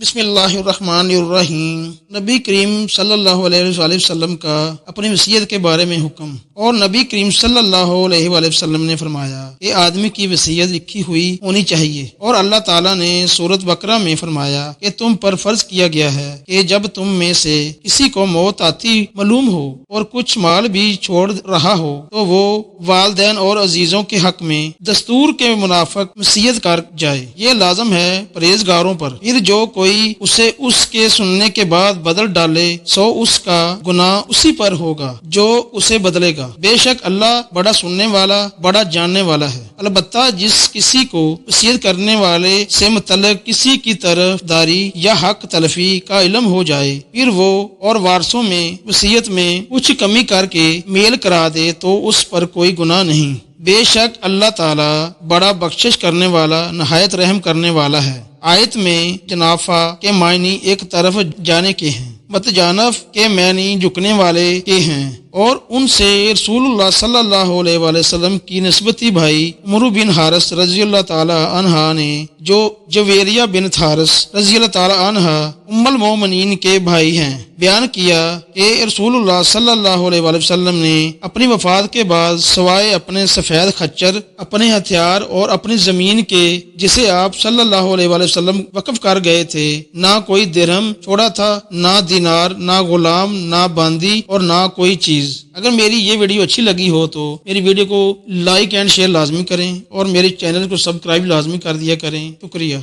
بسم اللہ الرحمن الرحیم۔ نبی کریم صلی اللہ علیہ وآلہ وسلم کا اپنی وصیت کے بارے میں حکم۔ اور نبی کریم صلی اللہ علیہ وآلہ وسلم نے فرمایا کہ آدمی کی وصیت لکھی ہوئی ہونی چاہیے، اور اللہ تعالیٰ نے سورۃ بقرہ میں فرمایا کہ تم پر فرض کیا گیا ہے کہ جب تم میں سے کسی کو موت آتی معلوم ہو اور کچھ مال بھی چھوڑ رہا ہو تو وہ والدین اور عزیزوں کے حق میں دستور کے منافق وصیت کر جائے۔ یہ لازم ہے پرہیزگاروں پر۔ پھر جو کوئی اسے اس کے سننے کے بعد بدل ڈالے سو اس کا گناہ اسی پر ہوگا جو اسے بدلے گا۔ بے شک اللہ بڑا سننے والا، بڑا جاننے والا ہے۔ البتہ جس کسی کو وصیت کرنے والے سے متعلق کسی کی طرف داری یا حق تلفی کا علم ہو جائے، پھر وہ اور وارثوں میں وصیت میں کچھ کمی کر کے میل کرا دے تو اس پر کوئی گناہ نہیں۔ بے شک اللہ تعالی بڑا بخشش کرنے والا، نہایت رحم کرنے والا ہے۔ آیت میں جنافہ کے معنی ایک طرف جانے کے ہیں، متجانف کے معنی جھکنے والے کے ہیں، اور ان سے رسول اللہ صلی اللہ علیہ وآلہ وسلم کی نسبتی بھائی عمرو بن حارث رضی اللہ تعالی عنہ نے، جو جویریہ بن حارث رضی اللہ تعالی عنہ ام المومنین کے بھائی ہیں، بیان کیا کہ رسول اللہ صلی اللہ علیہ وآلہ وسلم نے اپنی وفات کے بعد سوائے اپنے سفید خچر، اپنے ہتھیار اور اپنی زمین کے جسے آپ صلی اللہ علیہ وآلہ وسلم وقف کر گئے تھے، نہ کوئی درہم چھوڑا تھا، نہ دینار، نہ غلام، نہ باندی اور نہ کوئی چیز۔ اگر میری یہ ویڈیو اچھی لگی ہو تو میری ویڈیو کو لائک اینڈ شیئر لازمی کریں، اور میرے چینل کو سبسکرائب لازمی کر دیا کریں۔ شکریہ۔